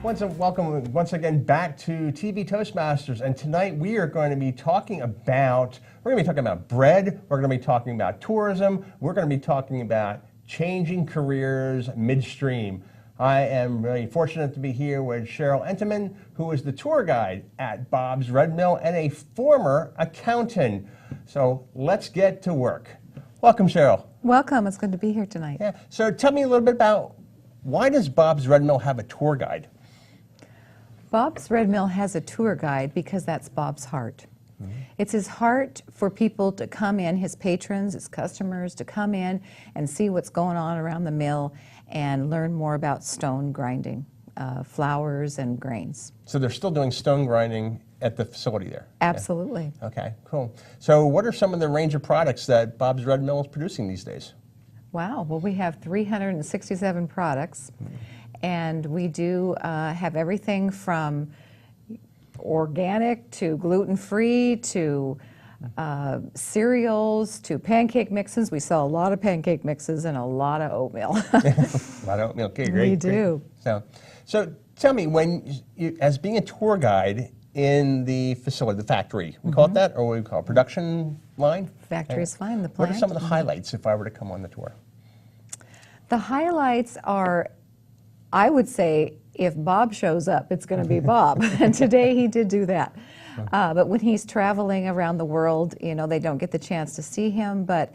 Welcome once again back to TV Toastmasters, and tonight we are going to be talking about bread, we're going to be talking about tourism, we're going to be talking about changing careers midstream. I am really fortunate to be here with Cheryl Entenman, who is the tour guide at Bob's Red Mill and a former accountant. So let's get to work. Welcome, Cheryl. Welcome. It's good to be here tonight. Yeah. So tell me a little bit about, why does Bob's Red Mill have a tour guide? Bob's Red Mill has a tour guide because that's Bob's heart. Mm-hmm. It's his heart for people to come in, his patrons, his customers, to come in and see what's going on around the mill and learn more about stone grinding, flours and grains. So they're still doing stone grinding at the facility there? Absolutely. Yeah. Okay, cool. So what are some of the range of products that Bob's Red Mill is producing these days? Wow, well, we have 367 products, and we do have everything from organic to gluten-free to cereals to pancake mixes. We sell a lot of pancake mixes and a lot of oatmeal. A lot of oatmeal, okay, great. We do. Great. So tell me, as being a tour guide in the facility, the factory, we call it that, or what do we call it, production line? Factory is fine, the plant. What are some of the highlights if I were to come on the tour? The highlights are, I would say, if Bob shows up, it's going to be Bob. And today he did do that. But when he's traveling around the world, you know, they don't get the chance to see him, but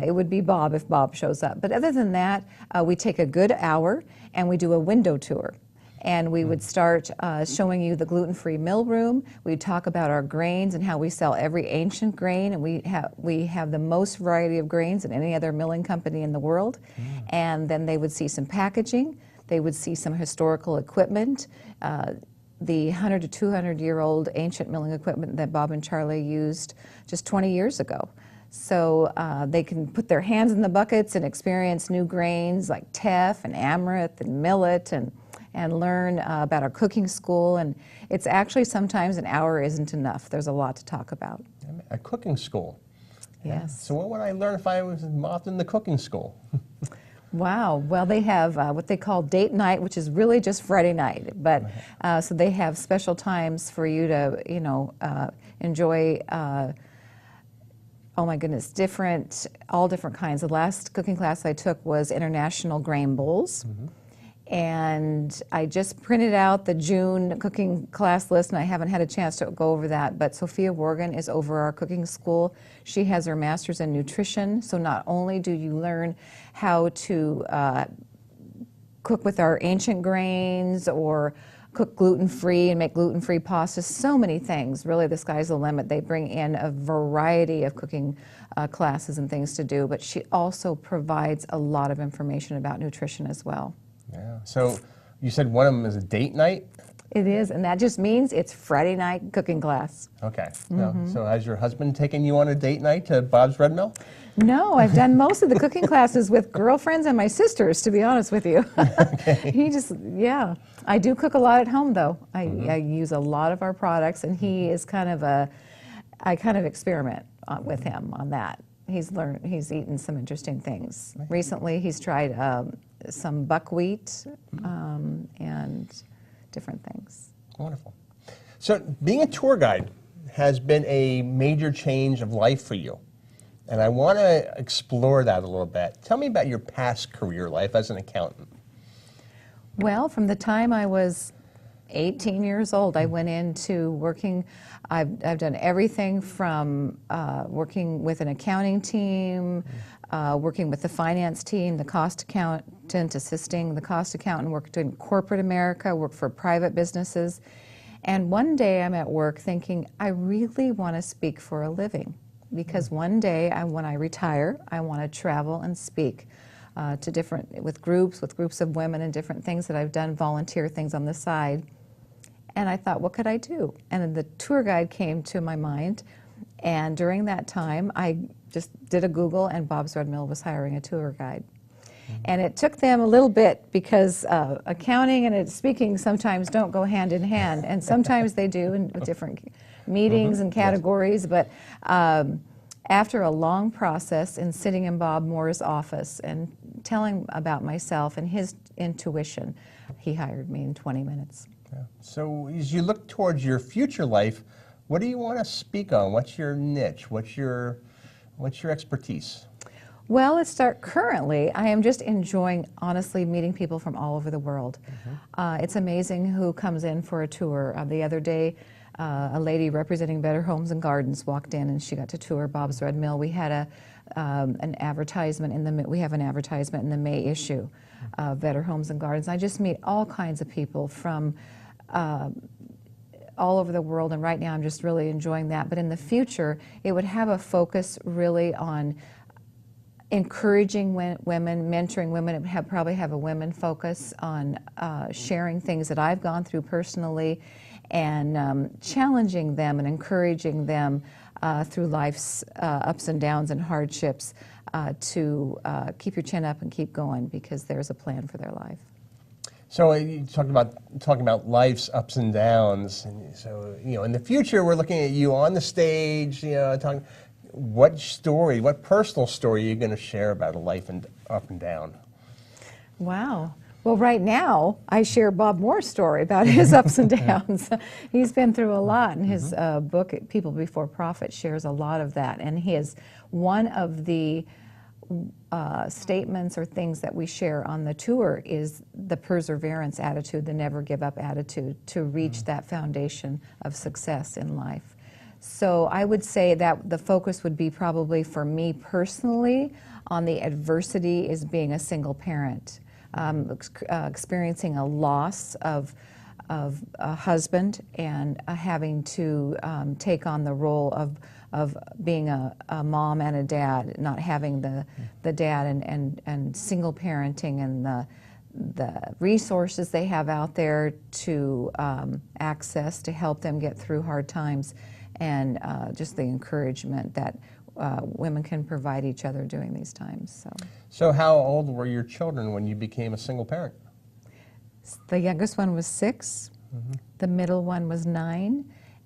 it would be Bob if Bob shows up. But other than that, we take a good hour and we do a window tour. And we would start showing you the gluten-free mill room. We'd talk about our grains and how we sell every ancient grain, and we have the most variety of grains than any other milling company in the world. And then they would see some packaging. They would see some historical equipment, the 100 to 200-year-old ancient milling equipment that Bob and Charlie used just 20 years ago. So they can put their hands in the buckets and experience new grains like teff and amaranth and millet and learn about our cooking school. And it's actually sometimes an hour isn't enough. There's a lot to talk about. A cooking school? Yes. So what would I learn if I was involved in the cooking school? Wow. Well, they have what they call date night, which is really just Friday night. But so they have special times for you to, you know, enjoy, oh my goodness, all different kinds. The last cooking class I took was International Grain Bowls. And I just printed out the June cooking class list, and I haven't had a chance to go over that, but Sophia Morgan is over our cooking school. She has her master's in nutrition, so not only do you learn how to cook with our ancient grains or cook gluten-free and make gluten-free pastas, so many things. Really, the sky's the limit. They bring in a variety of cooking classes and things to do, but she also provides a lot of information about nutrition as well. Yeah. So you said one of them is a date night? It is, and that just means it's Friday night cooking class. Okay. So has your husband taken you on a date night to Bob's Red Mill? No, I've done most of the cooking classes with girlfriends and my sisters, to be honest with you. Okay. He just, yeah. I do cook a lot at home, though. I use a lot of our products, and he is I kind of experiment with him on that. He's eaten some interesting things. Recently, he's tried some buckwheat and different things. Wonderful. So being a tour guide has been a major change of life for you. And I want to explore that a little bit. Tell me about your past career life as an accountant. Well, from the time I was 18 years old, I went into working. I've done everything from working with an accounting team, working with the finance team, the cost accountant, assisting the cost accountant, worked in corporate America, worked for private businesses. And one day I'm at work thinking, I really want to speak for a living, because one day when I retire, I want to travel and speak with groups of women and different things that I've done, volunteer things on the side. And I thought, what could I do? And then the tour guide came to my mind. And during that time, I just did a Google, and Bob's Red Mill was hiring a tour guide. And it took them a little bit, because accounting and speaking sometimes don't go hand in hand. And sometimes they do with different meetings and categories. Yes. But After a long process in sitting in Bob Moore's office and telling about myself and his intuition, he hired me in 20 minutes. Yeah. So as you look towards your future life, what do you want to speak on? What's your niche? What's your expertise? Well, let's start currently. I am just enjoying, honestly, meeting people from all over the world. It's amazing who comes in for a tour. The other day, a lady representing Better Homes and Gardens walked in, and she got to tour Bob's Red Mill. We had an advertisement we have an advertisement in the May issue of Better Homes and Gardens. I just meet all kinds of people from all over the world, and right now I'm just really enjoying that. But in the future, it would have a focus really on encouraging women, mentoring women. It would probably have a women focus on sharing things that I've gone through personally, and challenging them and encouraging them through life's ups and downs and hardships to keep your chin up and keep going, because there's a plan for their life. So you talking about life's ups and downs, and so in the future we're looking at you on the stage, talking. What personal story are you going to share about a life and up and down? Wow. Well, right now, I share Bob Moore's story about his ups and downs. He's been through a lot, and his book, People Before Profit, shares a lot of that. And one of the statements or things that we share on the tour is the perseverance attitude, the never give up attitude to reach that foundation of success in life. So I would say that the focus would be probably for me personally on the adversity as being a single parent, experiencing a loss of a husband and having to take on the role of being a mom and a dad, not having the dad, and single parenting, and the resources they have out there to access to help them get through hard times, and just the encouragement that women can provide each other during these times. So how old were your children when you became a single parent? The youngest one was 6, the middle one was 9,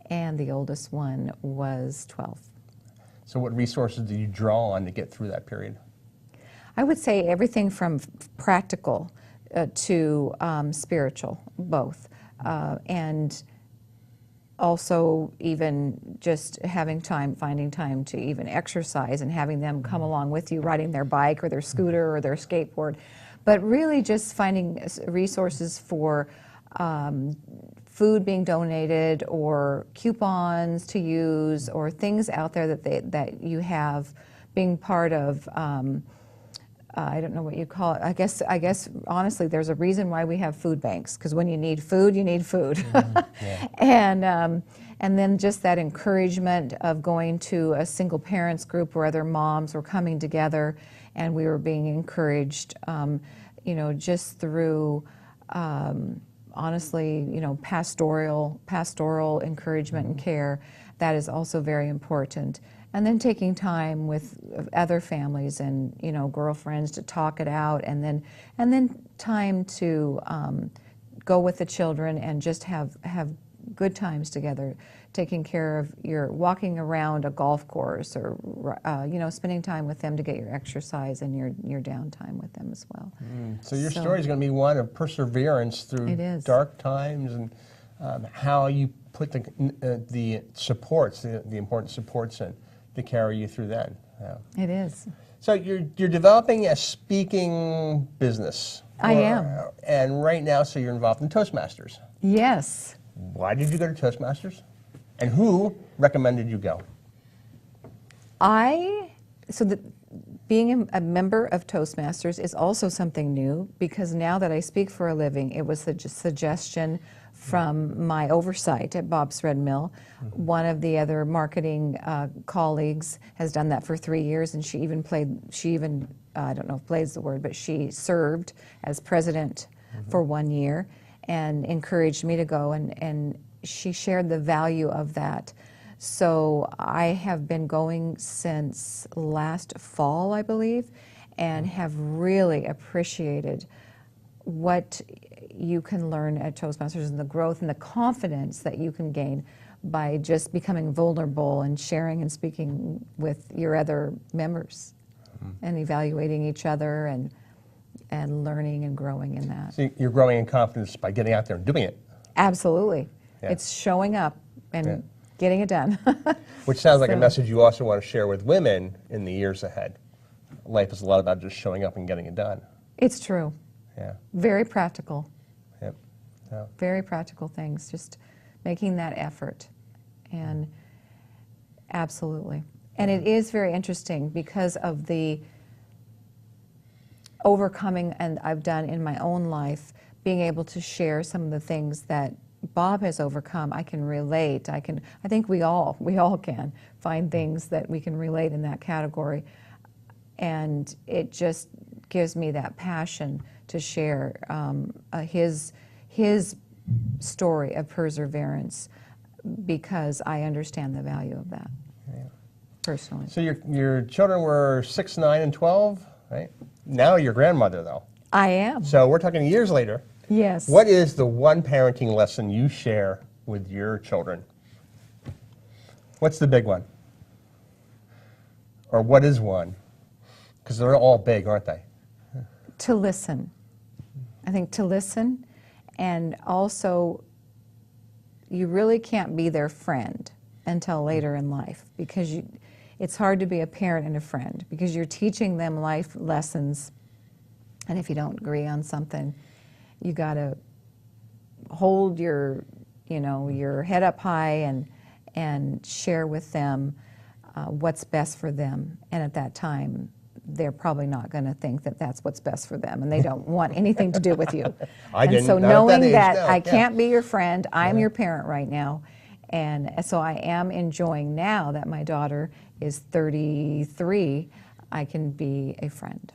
and the oldest one was 12. So what resources did you draw on to get through that period? I would say everything from practical to spiritual, both, and also even just having time, finding time to even exercise and having them come along with you, riding their bike or their scooter or their skateboard, but really just finding resources for food being donated or coupons to use or things out there that you have, being part of. I don't know what you call it. I guess honestly, there's a reason why we have food banks, because when you need food, you need food. Yeah. And then just that encouragement of going to a single parents group where other moms were coming together, and we were being encouraged, just through, honestly, pastoral encouragement and care. That is also very important. And then taking time with other families and girlfriends to talk it out, and then time to go with the children and just have good times together, taking care of walking around a golf course, or spending time with them to get your exercise and your downtime with them as well. So your story is going to be one of perseverance through dark times, and how you put the supports, the important supports in to carry you through that. Yeah. It is. So you're developing a speaking business. I am. And right now, so you're involved in Toastmasters. Yes. Why did you go to Toastmasters? And who recommended you go? Being a member of Toastmasters is also something new, because now that I speak for a living, it was a suggestion from my oversight at Bob's Red Mill. One of the other marketing colleagues has done that for 3 years, and she even, I don't know if plays the word, but she served as president for 1 year and encouraged me to go, and she shared the value of that. So I have been going since last fall, I believe, and have really appreciated what you can learn at Toastmasters, and the growth and the confidence that you can gain by just becoming vulnerable and sharing and speaking with your other members and evaluating each other and learning and growing in that. So you're growing in confidence by getting out there and doing it. Absolutely. Yeah. It's showing up and Yeah. getting it done. Which sounds like a So- message you also want to share with women in the years ahead. Life is a lot about just showing up and getting it done. It's true. Yeah. Very practical. Yep. Yeah. Very practical things. Just making that effort. And absolutely. And it is very interesting because of the overcoming and I've done in my own life, being able to share some of the things that Bob has overcome. I can relate. I think we all can find things that we can relate in that category. And it just gives me that passion to share his story of perseverance because I understand the value of that personally. So your children were 6, 9, and 12, right? Now you're grandmother, though. I am. So we're talking years later. Yes. What is the one parenting lesson you share with your children? What's the big one? Or what is one? Because they're all big, aren't they? To listen. I think to listen, and also you really can't be their friend until later in life because it's hard to be a parent and a friend because you're teaching them life lessons, and if you don't agree on something, you got to hold your head up high and share with them what's best for them. And at that time, they're probably not going to think that that's what's best for them, and they don't want anything to do with you. I and didn't, so not at knowing that age, that no, I yeah. can't be your friend, I'm your parent right now, and so I am enjoying now that my daughter is 33, I can be a friend.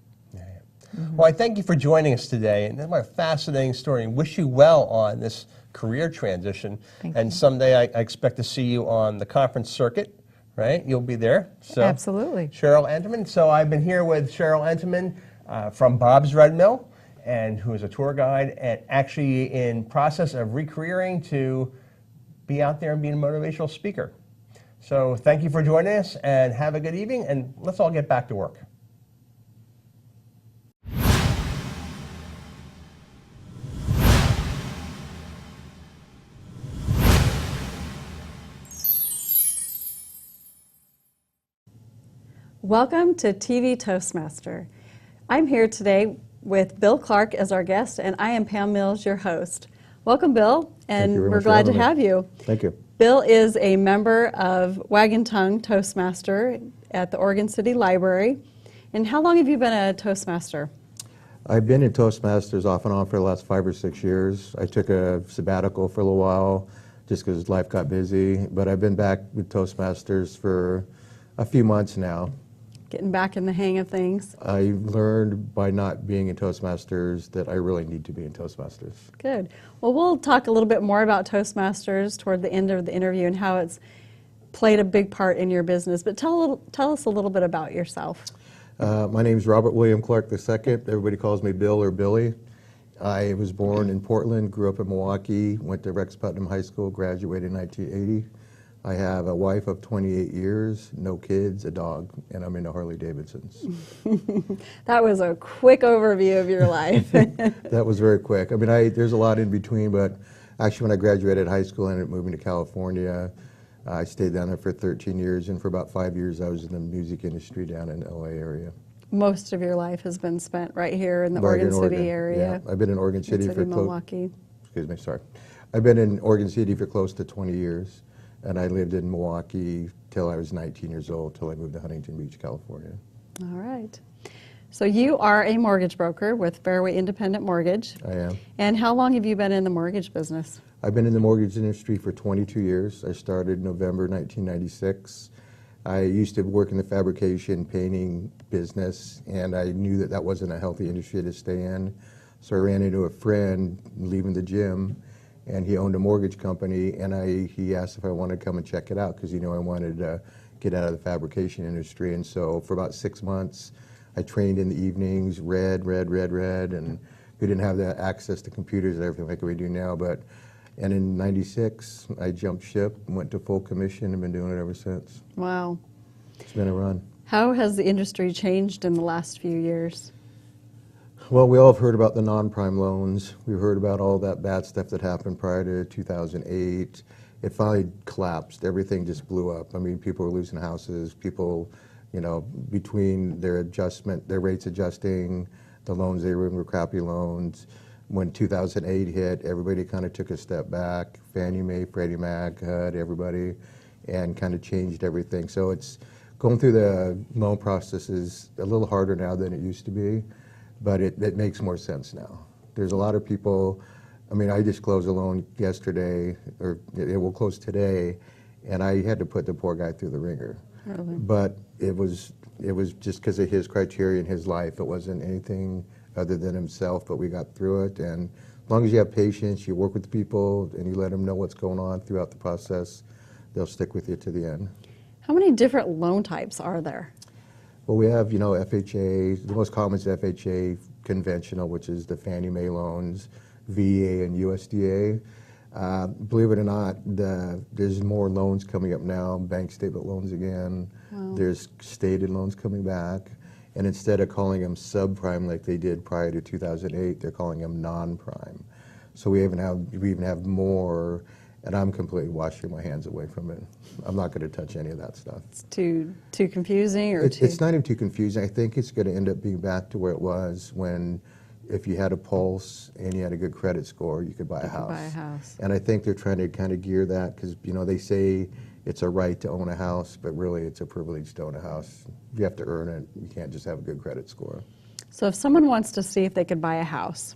Well, I thank you for joining us today, and what a fascinating story, and wish you well on this career transition. Thank and you. someday I expect to see you on the conference circuit, right? You'll be there. So, Absolutely. Cheryl Entenman. So I've been here with Cheryl Entenman from Bob's Red Mill, and who is a tour guide, and actually in process of re-careering to be out there and be a motivational speaker. So thank you for joining us, and have a good evening, and let's all get back to work. Welcome to TV Toastmaster. I'm here today with Bill Clark as our guest, and I am Pam Mills, your host. Welcome, Bill, and very we're much for glad to having me. have you. Thank you. Bill is a member of Wagon Tongue Toastmaster at the Oregon City Library. And how long have you been a Toastmaster? I've been in Toastmasters off and on for the last 5 or 6 years. I took a sabbatical for a little while just because life got busy, but I've been back with Toastmasters for a few months now. Getting back in the hang of things. I learned by not being in Toastmasters that I really need to be in Toastmasters. Good. Well, we'll talk a little bit more about Toastmasters toward the end of the interview and how it's played a big part in your business. But tell us a little bit about yourself. My name is Robert William Clark II. Everybody calls me Bill or Billy. I was born in Portland, grew up in Milwaukee, went to Rex Putnam High School, graduated in 1980. I have a wife of 28 years, no kids, a dog, and I'm into Harley Davidsons. That was a quick overview of your life. That was very quick. I mean, there's a lot in between, but actually when I graduated high school and ended up moving to California, I stayed down there for 13 years, and for about 5 years I was in the music industry down in the LA area. Most of your life has been spent right here in the Right Oregon in City Oregon, area. Yeah. I've been in Oregon City for Milwaukee. excuse me, sorry. I've been in Oregon City for close to 20 years, and I lived in Milwaukee till I was 19 years old, till I moved to Huntington Beach, California. All right. So you are a mortgage broker with Fairway Independent Mortgage. I am. And how long have you been in the mortgage business? I've been in the mortgage industry for 22 years. I started November 1996. I used to work in the fabrication painting business, and I knew that that wasn't a healthy industry to stay in. So I ran into a friend leaving the gym, and he owned a mortgage company, and he asked if I wanted to come and check it out because I wanted to get out of the fabrication industry. And so for about 6 months, I trained in the evenings, read, and we didn't have the access to computers and everything like we do now, but And in '96, I jumped ship, went to full commission, and been doing it ever since. Wow. It's been a run. How has the industry changed in the last few years? Well, we all have heard about the non-prime loans. We've heard about all that bad stuff that happened prior to 2008. It finally collapsed. Everything just blew up. I mean, people were losing houses. People, you know, between their rates adjusting, the loans they were in were crappy loans. When 2008 hit, everybody kind of took a step back. Fannie Mae, Freddie Mac, HUD, everybody, and kind of changed everything. So it's going through the loan process is a little harder now than it used to be, but it makes more sense now. There's a lot of people, I mean, I just closed a loan yesterday, or it will close today, and I had to put the poor guy through the ringer. Really? But it was just because of his criteria in his life. It wasn't anything other than himself, but we got through it. And as long as you have patience, you work with the people, and you let them know what's going on throughout the process, they'll stick with you to the end. How many different loan types are there? Well, we have, you know, FHA. The most common is FHA conventional, which is the Fannie Mae loans, VA and USDA. Believe it or not, there's more loans coming up now, bank statement loans again. Wow. There's stated loans coming back. And instead of calling them subprime like they did prior to 2008, they're calling them non-prime. So we even have more, and I'm completely washing my hands away from it. I'm not going to touch any of that stuff. It's too confusing, or It's not even too confusing. I think it's going to end up being back to where it was when, if you had a pulse and you had a good credit score, you could buy a house. buy a house. And I think they're trying to kind of gear that because, you know, they say it's a right to own a house, but really it's a privilege to own a house. You have to earn it. You can't just have a good credit score. So if someone wants to see if they could buy a house,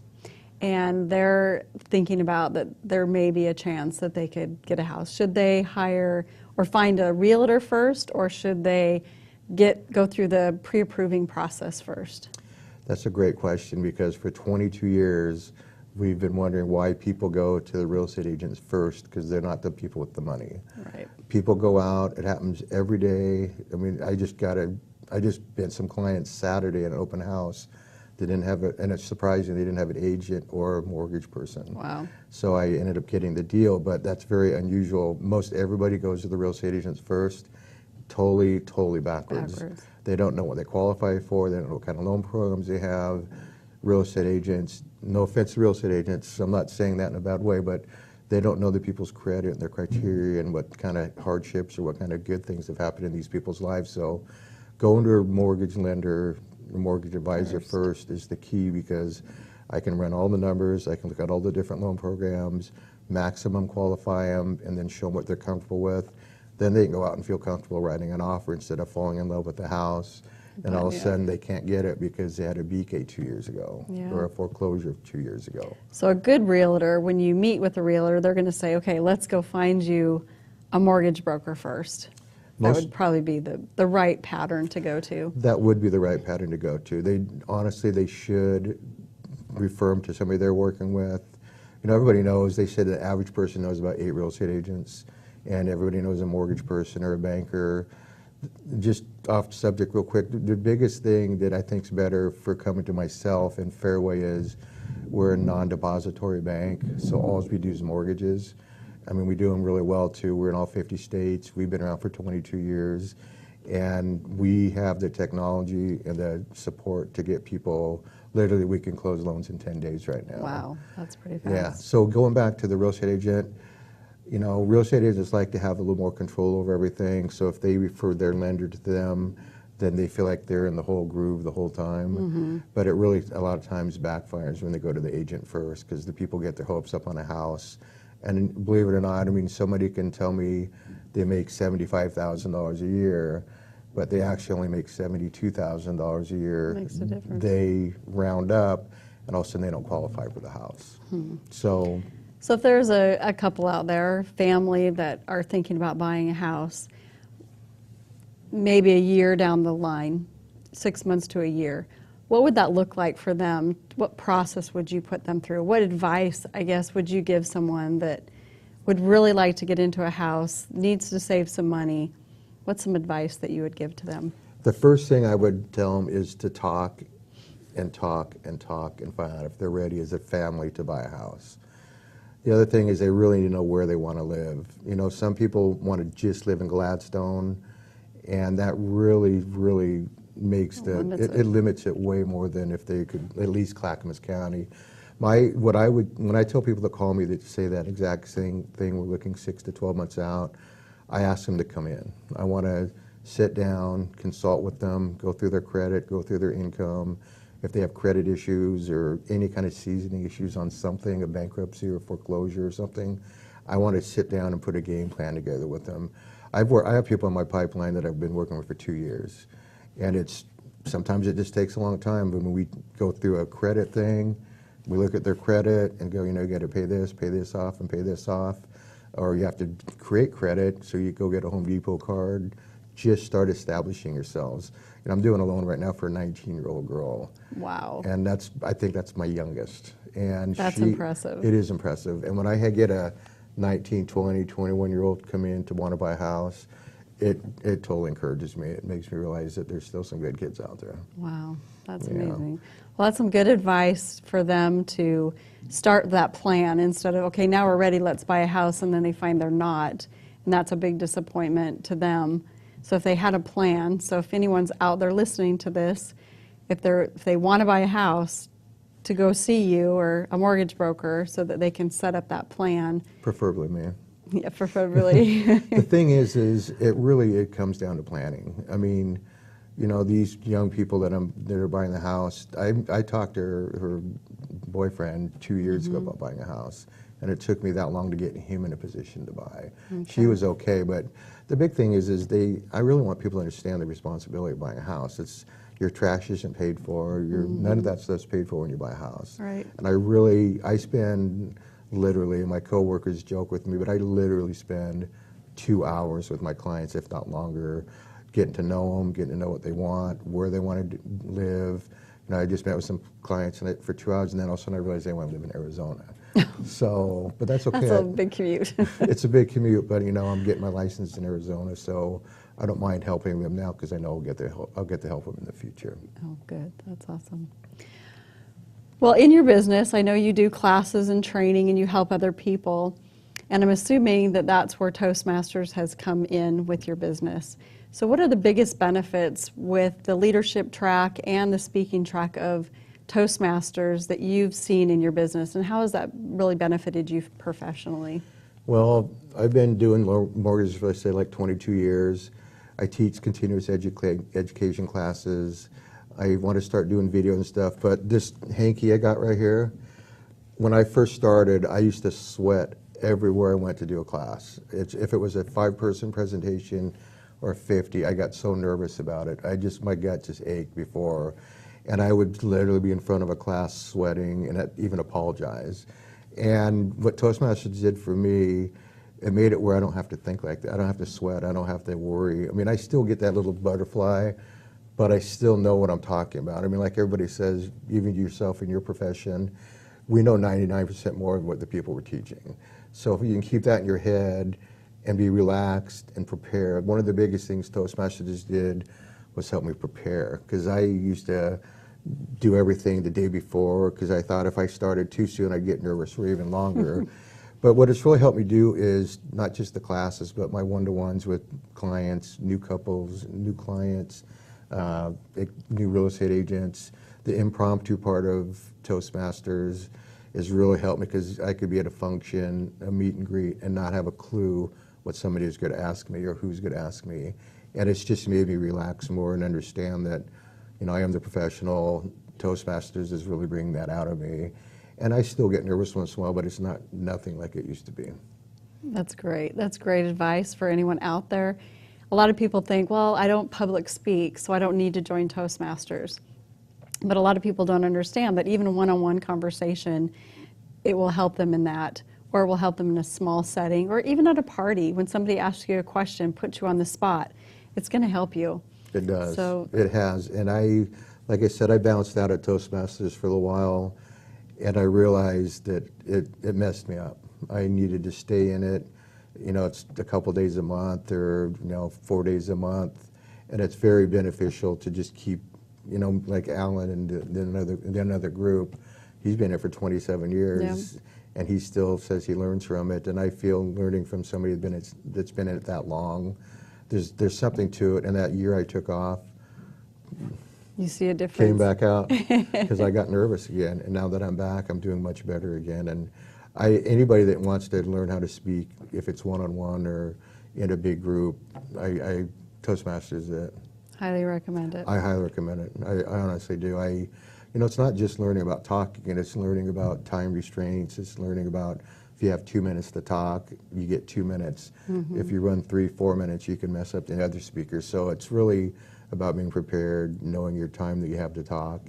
and they're thinking about that there may be a chance that they could get a house, should they hire or find a realtor first, or should they go through the pre-approving process first? That's a great question, because for 22 years, we've been wondering why people go to the real estate agents first, because they're not the people with the money. Right. People go out, it happens every day. I mean, I just met some clients Saturday at an open house. They didn't have and it's surprising, they didn't have an agent or a mortgage person. Wow. So I ended up getting the deal, but that's very unusual. Most everybody goes to the real estate agents first, totally backwards. They don't know what they qualify for, they don't know what kind of loan programs they have. Real estate agents, no offense to real estate agents, I'm not saying that in a bad way, but they don't know the people's credit and their criteria and what kind of hardships or what kind of good things have happened in these people's lives. So going to a mortgage lender, a mortgage advisor first is the key, because I can run all the numbers, I can look at all the different loan programs, maximum qualify them, and then show them what they're comfortable with. Then they can go out and feel comfortable writing an offer instead of falling in love with the house. And all of a sudden they can't get it because they had a BK 2 years ago or a foreclosure 2 years ago. So a good realtor, when you meet with a realtor, they're going to say, okay, let's go find you a mortgage broker first. That would probably be the right pattern to go to. That would be the right pattern to go to. Honestly, they should refer them to somebody they're working with. You know, everybody knows, they said the average person knows about 8 real estate agents, and everybody knows a mortgage person or a banker. Just off the subject real quick, the biggest thing that I think is better for coming to myself and Fairway is we're a non-depository bank, so all we do is mortgages. I mean, we do them really well too. We're in all 50 states. We've been around for 22 years, and we have the technology and the support to get people, literally we can close loans in 10 days right now. Wow, that's pretty fast. Yeah, so going back to the real estate agent, you know, real estate agents like to have a little more control over everything. So if they refer their lender to them, then they feel like they're in the whole groove the whole time. But it really, a lot of times, backfires when they go to the agent first, because the people get their hopes up on a house. And believe it or not, I mean, somebody can tell me they make $75,000 a year, but they actually only make $72,000 a year. Makes a difference. They round up, and all of a sudden they don't qualify for the house. So if there's a couple out there, family, that are thinking about buying a house, maybe a year down the line, 6 months to a year, what would that look like for them? What process would you put them through? What advice, I guess, would you give someone that would really like to get into a house, needs to save some money? What's some advice that you would give to them? the first thing I would tell them is to talk and talk and talk and find out if they're ready as a family to buy a house. The other thing is they really need to know where they want to live. You know, some people want to just live in Gladstone, and that really makes it limits it way more than if they could at least Clackamas County. When I tell people that call me that say that exact same thing, we're looking 6 to 12 months out, I ask them to come in. I want to sit down, consult with them, go through their credit, go through their income. If they have credit issues or any kind of seasoning issues on something, a bankruptcy or foreclosure or something, I want to sit down and put a game plan together with them. I have people in my pipeline that I've been working with for 2 years, and sometimes it just takes a long time. But when we go through a credit thing, we look at their credit and go, you got to pay this off, and pay this off, or you have to create credit, so you go get a Home Depot card. Just start establishing yourselves. And I'm doing a loan right now for a 19-year-old girl. Wow. And I think that's my youngest. And That's impressive. It is impressive. And when I get a 19, 20, 21-year-old come in to want to buy a house, it totally encourages me. It makes me realize that there's still some good kids out there. Wow, that's Yeah. amazing. Well, that's some good advice for them to start that plan instead of, okay, now we're ready, let's buy a house, and then they find they're not. And that's a big disappointment to them. So if they had a plan, so if anyone's out there listening to this, if they want to buy a house, to go see you or a mortgage broker so that they can set up that plan. Preferably me. Yeah, preferably. The thing is it comes down to planning. I mean, these young people that are buying the house, I talked to her boyfriend 2 years ago about buying a house, and it took me that long to get him in a position to buy. Okay. She was okay, but the big thing is I really want people to understand the responsibility of buying a house. Your trash isn't paid for, none of that stuff's paid for when you buy a house. Right. And I spend literally, my coworkers joke with me, but I literally spend 2 hours with my clients, if not longer, getting to know them, getting to know what they want, where they want to live. I just met with some clients for 2 hours, and then all of a sudden I realized they want to live in Arizona. But that's okay. That's a big commute. It's a big commute, but I'm getting my license in Arizona, so I don't mind helping them now because I know I'll get to help them in the future. Oh, good. That's awesome. Well, in your business, I know you do classes and training and you help other people, and I'm assuming that that's where Toastmasters has come in with your business. So what are the biggest benefits with the leadership track and the speaking track of Toastmasters that you've seen in your business, and how has that really benefited you professionally? Well, I've been doing mortgages for, say, like 22 years. I teach continuous education classes. I want to start doing video and stuff, but this hanky I got right here, when I first started, I used to sweat everywhere I went to do a class. If it was a 5-person presentation or 50, I got so nervous about it. My gut just ached before. And I would literally be in front of a class sweating and even apologize. And what Toastmasters did for me, it made it where I don't have to think like that. I don't have to sweat. I don't have to worry. I mean, I still get that little butterfly, but I still know what I'm talking about. I mean, like everybody says, even yourself in your profession, we know 99% more of what the people we're teaching. So if you can keep that in your head and be relaxed and prepared. One of the biggest things Toastmasters did was help me prepare, because I used to do everything the day before because I thought if I started too soon I'd get nervous for even longer. But what it's really helped me do is not just the classes, but my one-to-ones with clients, new couples, new clients, new real estate agents. The impromptu part of Toastmasters has really helped me because I could be at a function, a meet and greet, and not have a clue what somebody is going to ask me or who's going to ask me. And it's just made me relax more and understand that, I am the professional. Toastmasters is really bringing that out of me. And I still get nervous once in a while, but it's nothing like it used to be. That's great. That's great advice for anyone out there. A lot of people think, well, I don't public speak, so I don't need to join Toastmasters. But a lot of people don't understand that even a one-on-one conversation, it will help them in that, or it will help them in a small setting, or even at a party when somebody asks you a question, puts you on the spot. It's going to help you. It does. So, it has. And like I said, I bounced out at Toastmasters for a little while, and I realized that it messed me up. I needed to stay in it. It's a couple days a month or, 4 days a month, and it's very beneficial to just keep, like Alan and then another group. He's been here for 27 years. and he still says he learns from it. And I feel learning from somebody that's been in it that long, there's something to it. And that year I took off, You see a difference? came back out because I got nervous again. And now that I'm back, I'm doing much better again. And anybody that wants to learn how to speak, if it's one-on-one or in a big group, Toastmasters is it. Highly recommend it. I highly recommend it. I honestly do. It's not just learning about talking, and it's learning about time restraints. It's learning about if you have 2 minutes to talk, you get 2 minutes. If you run 3-4 minutes, you can mess up the other speakers. So it's really about being prepared, knowing your time that you have to talk,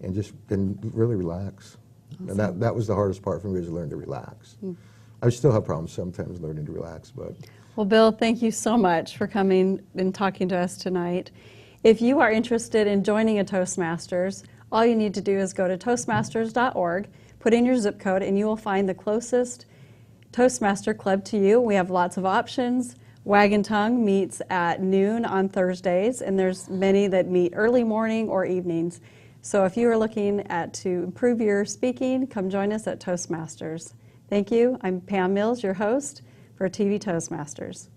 and really relax. And that was the hardest part for me, was to learn to relax. I still have problems sometimes learning to relax, but. Well, Bill, thank you so much for coming and talking to us tonight. If you are interested in joining a Toastmasters, all you need to do is go to toastmasters.org, put in your zip code, and you will find the closest Toastmaster club to you. We have lots of options. Wagon Tongue meets at noon on Thursdays, and there's many that meet early morning or evenings. So if you are looking to improve your speaking, come join us at Toastmasters. Thank you. I'm Pam Mills, your host for TV Toastmasters.